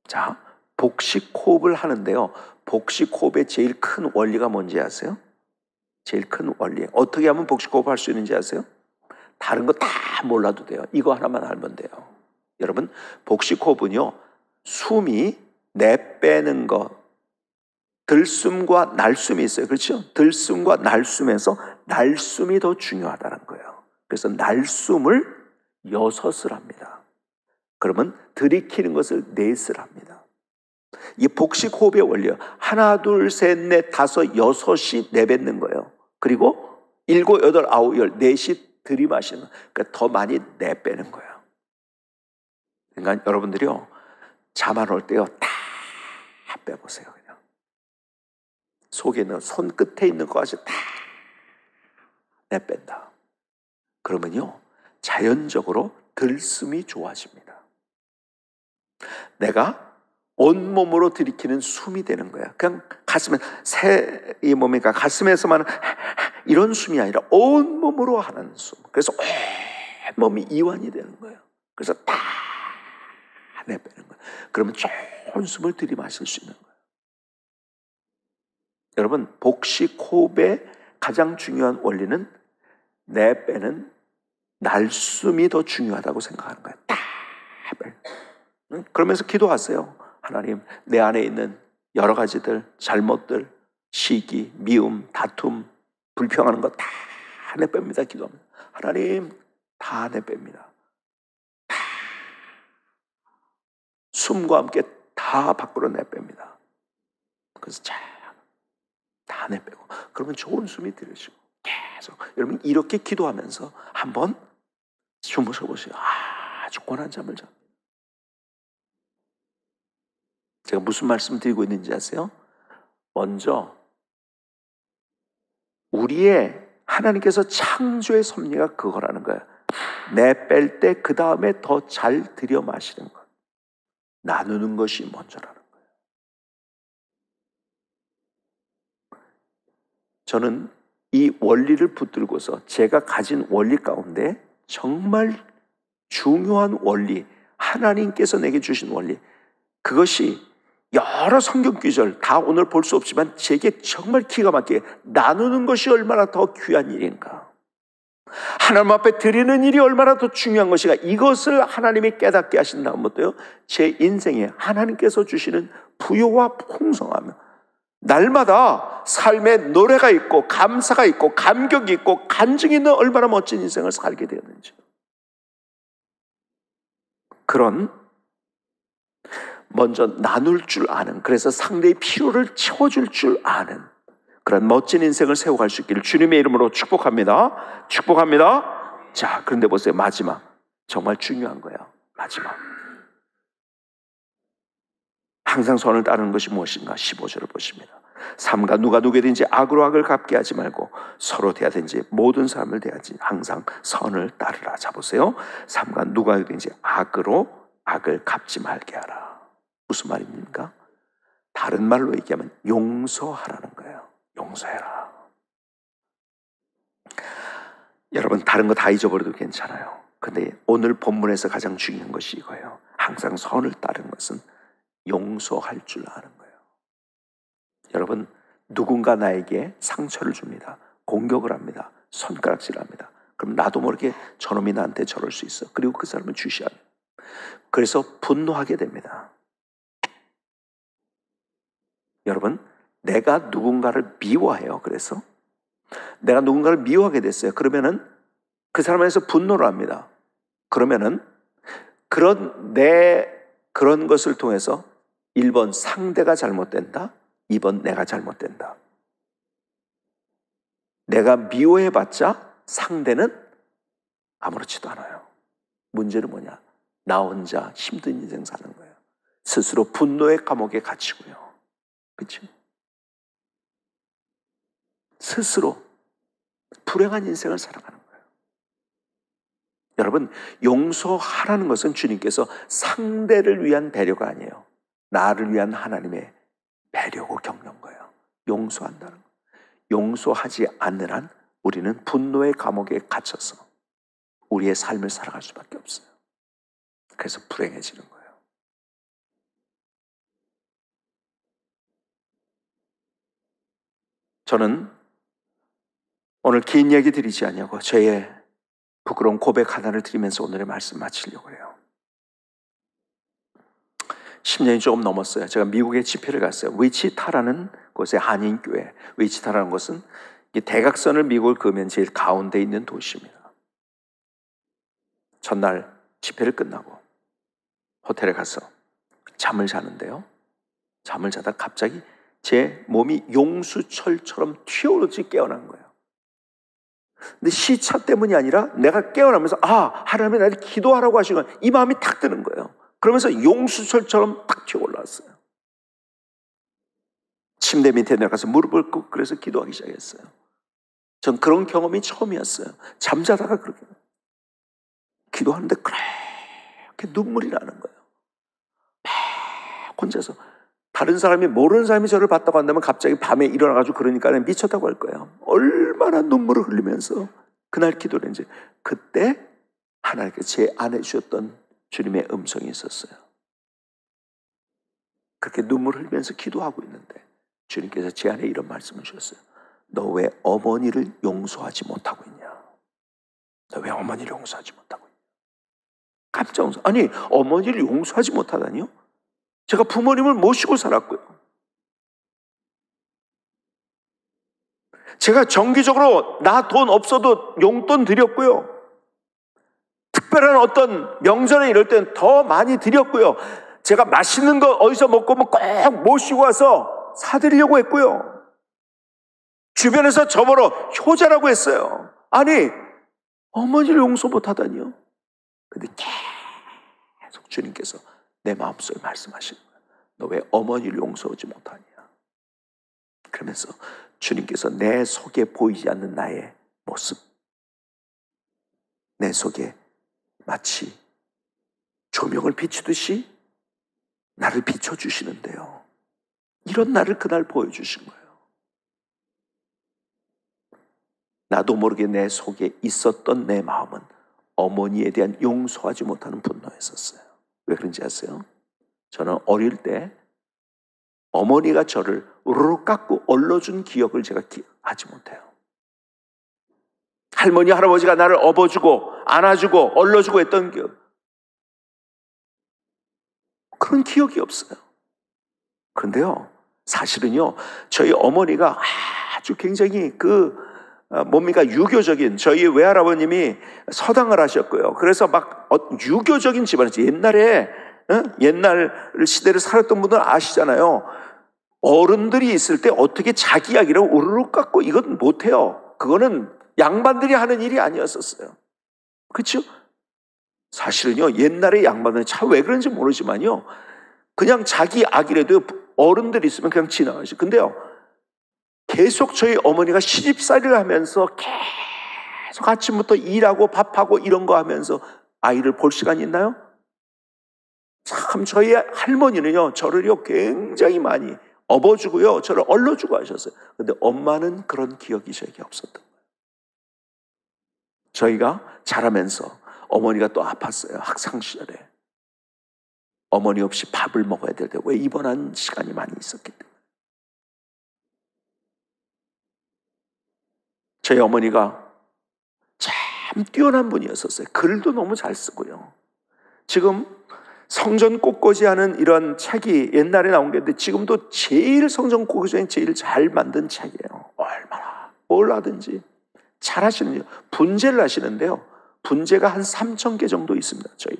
자, 복식 호흡을 하는데요, 복식 호흡의 제일 큰 원리가 뭔지 아세요? 제일 큰 원리, 어떻게 하면 복식 호흡을 할 수 있는지 아세요? 다른 거 다 몰라도 돼요. 이거 하나만 알면 돼요. 여러분, 복식 호흡은요, 숨이 내빼는 거, 들숨과 날숨이 있어요. 그렇죠? 들숨과 날숨에서 날숨이 더 중요하다는 거예요. 그래서 날숨을 6을 합니다. 그러면 들이키는 것을 4을 합니다. 이 복식 호흡의 원리요, 하나, 둘, 셋, 넷, 다섯, 6이 내뱉는 거예요. 그리고 7, 8, 9, 10, 4이 들이마시는, 그러니까 더 많이 내빼는 거예요. 그러니까 여러분들이요, 잠 안 올 때요, 다 빼보세요. 그냥 속에 있는, 손끝에 있는 것까지 다 내뺀다. 그러면요, 자연적으로 들숨이 좋아집니다. 내가 온몸으로 들이키는 숨이 되는 거야. 그냥 가슴에, 이 몸이니까 가슴에서만 이런 숨이 아니라 온몸으로 하는 숨. 그래서 온몸이 이완이 되는 거예요. 그래서 다 내빼는 거예요. 거예요. 그러면 좋은 숨을 들이마실 수 있는 거예요. 여러분, 복식 호흡의 가장 중요한 원리는 내 빼는 날숨이 더 중요하다고 생각하는 거예요. 딱 빼. 그러면서 기도하세요. 하나님, 내 안에 있는 여러 가지들, 잘못들, 시기, 미움, 다툼, 불평하는 거 다 내뺍니다. 기도합니다. 하나님, 다 내뺍니다. 다 숨과 함께 다 밖으로 내뺍니다. 그래서 다 내빼고, 그러면 좋은 숨이 들으시고 계속 여러분 이렇게 기도하면서 한번 주무셔 보세요. 아주 권한 잠을 잡니다. 제가 무슨 말씀 드리고 있는지 아세요? 먼저 우리의 하나님께서 창조의 섭리가 그거라는 거예요. 내뺄 때 그 다음에 더 잘 들여 마시는 것, 나누는 것이 먼저라는 거예요. 저는 이 원리를 붙들고서 제가 가진 원리 가운데 정말 중요한 원리, 하나님께서 내게 주신 원리, 그것이 여러 성경 구절 다 오늘 볼 수 없지만 제게 정말 기가 막히게 나누는 것이 얼마나 더 귀한 일인가, 하나님 앞에 드리는 일이 얼마나 더 중요한 것인가, 이것을 하나님이 깨닫게 하신 다음부터요, 제 인생에 하나님께서 주시는 부요와 풍성함, 날마다 삶의 노래가 있고 감사가 있고 감격이 있고 간증이 있는 얼마나 멋진 인생을 살게 되었는지, 그런 먼저 나눌 줄 아는, 그래서 상대의 필요를 채워줄 줄 아는 그런 멋진 인생을 세워갈 수 있기를 주님의 이름으로 축복합니다. 축복합니다. 자, 그런데 보세요. 마지막, 정말 중요한 거예요. 마지막, 항상 선을 따르는 것이 무엇인가? 15절을 보십니다. 삼가 누가 누구든지 악으로 악을 갚게 하지 말고 서로 대하든지 모든 사람을 대하지 항상 선을 따르라. 자, 보세요. 삼가 누가 누구든지 악으로 악을 갚지 말게 하라. 무슨 말입니까? 다른 말로 얘기하면 용서하라는 거예요. 용서해라. 여러분, 다른 거 다 잊어버려도 괜찮아요. 근데 오늘 본문에서 가장 중요한 것이 이거예요. 항상 선을 따르는 것은 용서할 줄 아는 거예요. 여러분, 누군가 나에게 상처를 줍니다. 공격을 합니다. 손가락질을 합니다. 그럼 나도 모르게 저놈이 나한테 저럴 수 있어. 그리고 그 사람을 주시합니다. 그래서 분노하게 됩니다. 여러분, 내가 누군가를 미워해요. 그래서 내가 누군가를 미워하게 됐어요. 그러면은 그 사람에서 분노를 합니다. 그러면은 그런 것을 통해서 1번 상대가 잘못된다, 2번 내가 잘못된다. 내가 미워해봤자 상대는 아무렇지도 않아요. 문제는 뭐냐? 나 혼자 힘든 인생 사는 거예요. 스스로 분노의 감옥에 갇히고요. 그렇죠? 스스로 불행한 인생을 살아가는 거예요. 여러분, 용서하라는 것은 주님께서 상대를 위한 배려가 아니에요. 나를 위한 하나님의 배려고 격려한 거예요. 용서한다는 거. 용서하지 않는 한 우리는 분노의 감옥에 갇혀서 우리의 삶을 살아갈 수밖에 없어요. 그래서 불행해지는 거예요. 저는 오늘 긴 얘기 드리지 않냐고 저의 부끄러운 고백 하나를 드리면서 오늘의 말씀 마치려고 해요. 10년이 조금 넘었어요. 제가 미국에 집회를 갔어요. 위치타라는 곳의 한인교회. 위치타라는 곳은 대각선을 미국을 그으면 제일 가운데 있는 도시입니다. 전날 집회를 끝나고 호텔에 가서 잠을 자는데요. 잠을 자다 갑자기 제 몸이 용수철처럼 튀어오르지 깨어난 거예요. 근데 시차 때문이 아니라 내가 깨어나면서 하나님이 나를 기도하라고 하시는 거예요. 이 마음이 탁 드는 거예요. 그러면서 용수철처럼 탁 튀어 올라왔어요. 침대 밑에 내려가서 무릎을 꿇고 그래서 기도하기 시작했어요. 전 그런 경험이 처음이었어요. 잠자다가 그렇게 기도하는데 그렇게 눈물이 나는 거예요. 혼자서. 다른 사람이, 모르는 사람이 저를 봤다고 한다면 갑자기 밤에 일어나가지고 그러니까 미쳤다고 할 거예요. 얼마나 눈물을 흘리면서 그날 기도를 했는지. 그때 하나님께 제 안에 주셨던 주님의 음성이 있었어요. 그렇게 눈물 흘리면서 기도하고 있는데 주님께서 제 안에 이런 말씀을 주셨어요. 너 왜 어머니를 용서하지 못하고 있냐? 너 왜 어머니를 용서하지 못하고 있냐? 깜짝 놀랐어요. 아니, 어머니를 용서하지 못하다니요? 제가 부모님을 모시고 살았고요. 제가 정기적으로 나 돈 없어도 용돈 드렸고요. 특별한 어떤 명절에 이럴 땐 더 많이 드렸고요. 제가 맛있는 거 어디서 먹고 오면 꼭 모시고 와서 사드리려고 했고요. 주변에서 저보러 효자라고 했어요. 아니, 어머니를 용서 못하다니요. 근데 계속 주님께서 내 마음속에 말씀하시는 거예요. 너 왜 어머니를 용서하지 못하냐? 그러면서 주님께서 내 속에 보이지 않는 나의 모습, 내 속에 마치 조명을 비추듯이 나를 비춰주시는데요. 이런 나를 그날 보여주신 거예요. 나도 모르게 내 속에 있었던 내 마음은 어머니에 대한 용서하지 못하는 분노였었어요. 왜 그런지 아세요? 저는 어릴 때 어머니가 저를 우르르 깎고 얼러준 기억을 제가 하지 못해요. 할머니, 할아버지가 나를 업어주고 안아주고 얼러주고 했던 기억, 그런 기억이 없어요. 그런데요, 사실은요, 저희 어머니가 아주 굉장히 유교적인, 저희 외할아버님이 서당을 하셨고요. 그래서 막 유교적인 집안이지. 옛날 시대를 살았던 분들 아시잖아요. 어른들이 있을 때 어떻게 자기 이야기를 우르르 깎고 이건 못해요. 그거는 양반들이 하는 일이 아니었었어요. 그렇죠? 사실은요, 옛날에 양반들은 참 왜 그런지 모르지만요, 그냥 자기 아기라도 어른들이 있으면 그냥 지나가죠. 근데요, 계속 저희 어머니가 시집살이를 하면서 계속 아침부터 일하고 밥하고 이런 거 하면서 아이를 볼 시간이 있나요? 참 저희 할머니는요, 저를요 굉장히 많이 업어주고요, 저를 얼러주고 하셨어요. 근데 엄마는 그런 기억이 저에게 없었던 거예요. 저희가 자라면서 어머니가 또 아팠어요. 학창 시절에 어머니 없이 밥을 먹어야 될 때 왜 입원한 시간이 많이 있었기 때문에. 저희 어머니가 참 뛰어난 분이었었어요. 글도 너무 잘 쓰고요. 지금 성전 꽃꽂이 하는 이런 책이 옛날에 나온 게 있는데 지금도 제일 성전 꽃꽂이 중에 제일 잘 만든 책이에요. 얼마나 뭘 하든지 잘 하시는지. 분재를 하시는데요, 분재가 한 3,000개 정도 있습니다, 저희.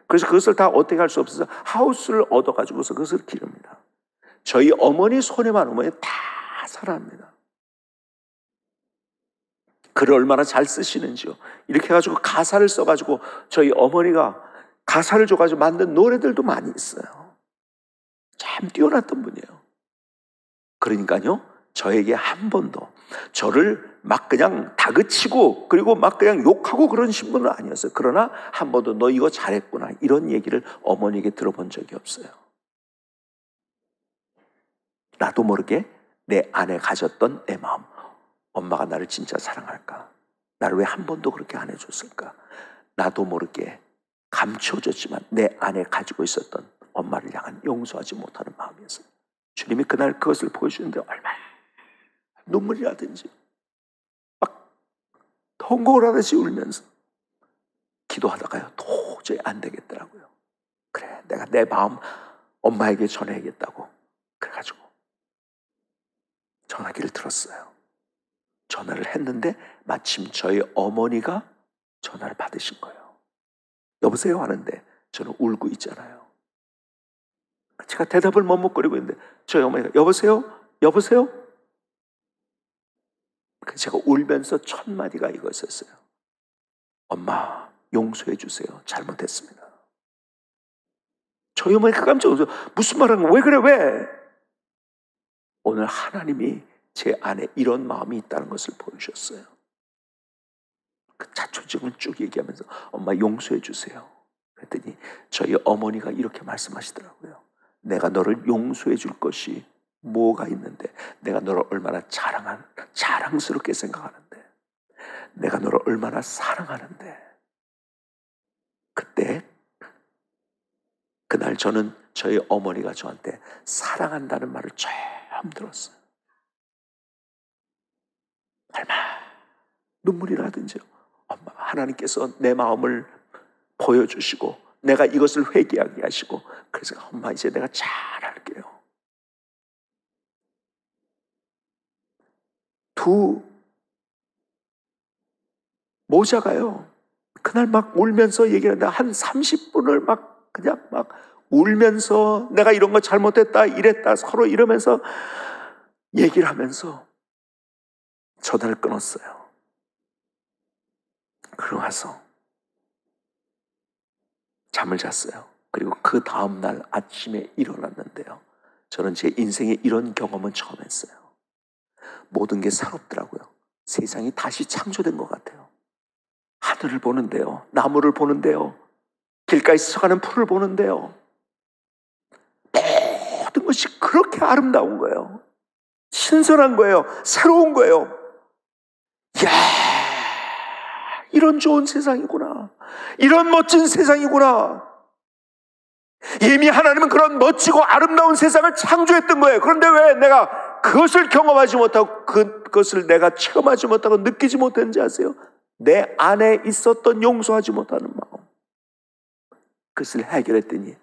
그래서 그것을 다 어떻게 할 수 없어서 하우스를 얻어가지고서 그것을 기릅니다. 저희 어머니 손에만 오면 다 살아납니다. 글을 얼마나 잘 쓰시는지요. 이렇게 해가지고 가사를 써가지고 저희 어머니가 가사를 줘가지고 만든 노래들도 많이 있어요. 참 뛰어났던 분이에요. 그러니까요, 저에게 한 번도 저를 막 그냥 다그치고 그리고 막 그냥 욕하고 그런 신분은 아니었어요. 그러나 한 번도 너 이거 잘했구나 이런 얘기를 어머니에게 들어본 적이 없어요. 나도 모르게 내 안에 가졌던 내 마음, 엄마가 나를 진짜 사랑할까? 나를 왜 한 번도 그렇게 안 해줬을까? 나도 모르게 감춰졌지만 내 안에 가지고 있었던 엄마를 향한 용서하지 못하는 마음이었어요. 주님이 그날 그것을 보여주는데 얼마나 눈물이 나든지 막 통곡을 하듯이 울면서 기도하다가요, 도저히 안 되겠더라고요. 그래, 내가 내 마음 엄마에게 전해야겠다고 그래가지고 전화기를 들었어요. 전화를 했는데 마침 저희 어머니가 전화를 받으신 거예요. 여보세요 하는데 저는 울고 있잖아요. 제가 대답을 머뭇거리고 있는데 저희 어머니가 여보세요? 여보세요? 제가 울면서 첫 마디가 이거였어요. 엄마 용서해 주세요. 잘못했습니다. 저희 어머니가 깜짝 놀라서 무슨 말하는 거야? 왜 그래 왜? 오늘 하나님이 제 안에 이런 마음이 있다는 것을 보여주셨어요. 그 자초지종을 쭉 얘기하면서 엄마 용서해 주세요. 그랬더니 저희 어머니가 이렇게 말씀하시더라고요. 내가 너를 용서해 줄 것이 뭐가 있는데, 내가 너를 얼마나 자랑스럽게 생각하는데, 내가 너를 얼마나 사랑하는데. 그때 그날 저는 저희 어머니가 저한테 사랑한다는 말을 처음 들었어요. 얼마나 눈물이 나든지요. 엄마, 하나님께서 내 마음을 보여주시고 내가 이것을 회개하게 하시고, 그래서 엄마 이제 내가 잘할게요. 두 모자가요, 그날 막 울면서 얘기하는데 한 30분을 막 그냥 막 울면서 내가 이런 거 잘못했다 이랬다 서로 이러면서 얘기를 하면서 전화를 끊었어요. 그러고 와서 잠을 잤어요. 그리고 그 다음날 아침에 일어났는데요, 저는 제 인생에 이런 경험은 처음 했어요. 모든 게 새롭더라고요. 세상이 다시 창조된 것 같아요. 하늘을 보는데요, 나무를 보는데요, 길가에서 서가는 풀을 보는데요, 모든 것이 그렇게 아름다운 거예요. 신선한 거예요. 새로운 거예요. 이야, 이런 좋은 세상이구나. 이런 멋진 세상이구나. 이미 하나님은 그런 멋지고 아름다운 세상을 창조했던 거예요. 그런데 왜 내가 그것을 경험하지 못하고 그것을 내가 체험하지 못하고 느끼지 못했는지 아세요? 내 안에 있었던 용서하지 못하는 마음, 그것을 해결했더니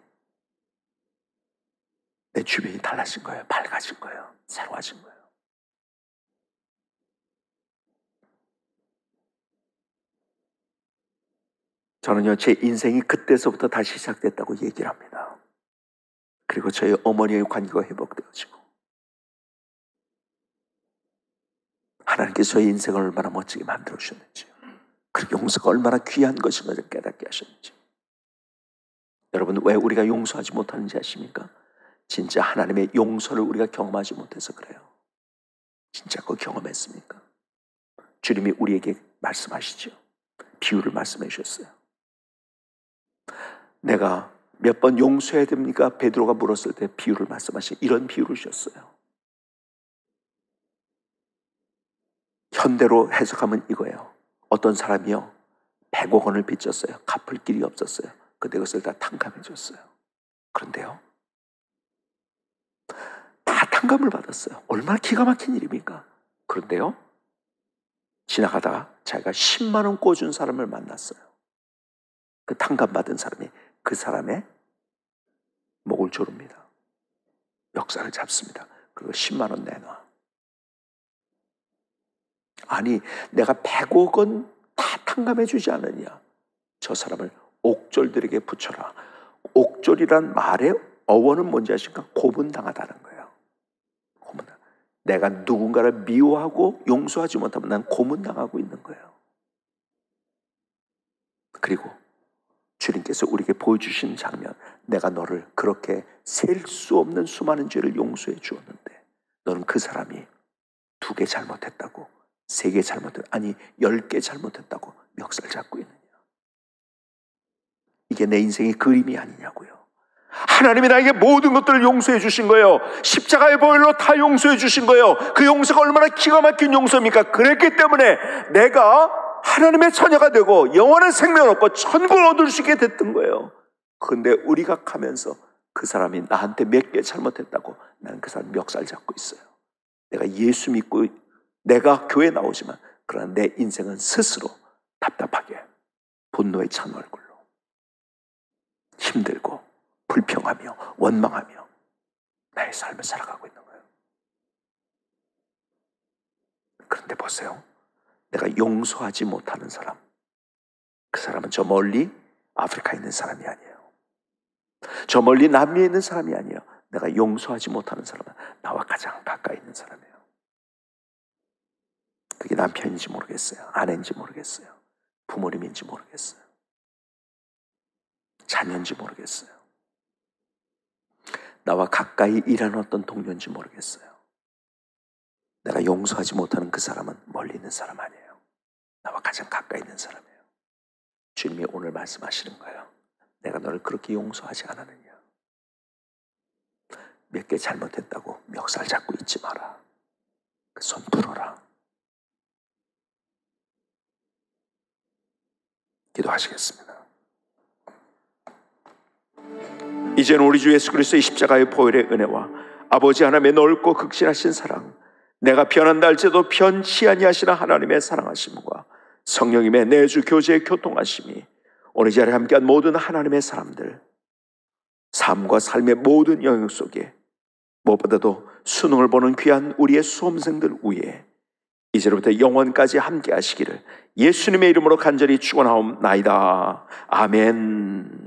내 주변이 달라진 거예요. 밝아진 거예요. 새로워진 거예요. 저는요, 제 인생이 그때서부터 다시 시작됐다고 얘기를 합니다. 그리고 저희 어머니의 관계가 회복되어지고, 하나님께서 저희 인생을 얼마나 멋지게 만들어 주셨는지, 그리고 용서가 얼마나 귀한 것인가를 깨닫게 하셨는지. 여러분, 왜 우리가 용서하지 못하는지 아십니까? 진짜 하나님의 용서를 우리가 경험하지 못해서 그래요. 진짜 그거 경험했습니까? 주님이 우리에게 말씀하시죠. 비유를 말씀해 주셨어요. 내가 몇 번 용서해야 됩니까? 베드로가 물었을 때 비유를 말씀하신, 이런 비유를 주셨어요. 현대로 해석하면 이거예요. 어떤 사람이요, 100억 원을 빚졌어요. 갚을 길이 없었어요. 근데 그것을 다 탕감해 줬어요. 그런데요, 다 탕감을 받았어요. 얼마나 기가 막힌 일입니까? 그런데요, 지나가다가 자기가 10만 원 꿔준 사람을 만났어요. 그 탕감 받은 사람이 그 사람의 목을 조릅니다. 멱살을 잡습니다. 그리고 10만 원 내놔. 아니, 내가 100억 원 다 탕감해 주지 않느냐? 저 사람을 옥졸들에게 붙여라. 옥졸이란 말의 어원은 뭔지 아십니까? 고문당하다는 거예요. 고문당. 내가 누군가를 미워하고 용서하지 못하면 난 고문당하고 있는 거예요. 그리고 주님께서 우리에게 보여주신 장면, 내가 너를 그렇게 셀 수 없는 수많은 죄를 용서해 주었는데 너는 그 사람이 2개 잘못했다고, 3개 잘못했다고, 아니 10개 잘못했다고 멱살 잡고 있느냐? 이게 내 인생의 그림이 아니냐고요. 하나님이 나에게 모든 것들을 용서해 주신 거예요. 십자가의 보혈로 다 용서해 주신 거예요. 그 용서가 얼마나 기가 막힌 용서입니까? 그랬기 때문에 내가 하나님의 처녀가 되고 영원한 생명을 얻고 천국을 얻을 수 있게 됐던 거예요. 그런데 우리가 가면서 그 사람이 나한테 몇 개 잘못했다고 나는 그 사람 멱살 잡고 있어요. 내가 예수 믿고 내가 교회 나오지만 그러나 내 인생은 스스로 답답하게 분노에 찬 얼굴로 힘들고 불평하며 원망하며 나의 삶을 살아가고 있는 거예요. 그런데 보세요. 내가 용서하지 못하는 사람, 그 사람은 저 멀리 아프리카에 있는 사람이 아니에요. 저 멀리 남미에 있는 사람이 아니에요. 내가 용서하지 못하는 사람은 나와 가장 가까이 있는 사람이에요. 그게 남편인지 모르겠어요. 아내인지 모르겠어요. 부모님인지 모르겠어요. 자녀인지 모르겠어요. 나와 가까이 일하는 어떤 동료인지 모르겠어요. 내가 용서하지 못하는 그 사람은 멀리 있는 사람 아니에요. 나와 가장 가까이 있는 사람이에요. 주님이 오늘 말씀하시는 거예요. 내가 너를 그렇게 용서하지 않았느냐? 몇 개 잘못했다고 멱살 잡고 있지 마라. 그 손 풀어라. 기도하시겠습니다. 이제는 우리 주 예수 그리스도의 십자가의 보혈의 은혜와 아버지 하나님의 넓고 극진하신 사랑, 내가 변한다 할지라도 변치 아니하시는 하나님의 사랑하심과 성령님의 내주 교제의 교통하심이 오늘 이 자리에 함께한 모든 하나님의 사람들 삶과 삶의 모든 영역 속에 무엇보다도 수능을 보는 귀한 우리의 수험생들 위에 이제로부터 영원까지 함께 하시기를 예수님의 이름으로 간절히 축원하옵나이다. 아멘.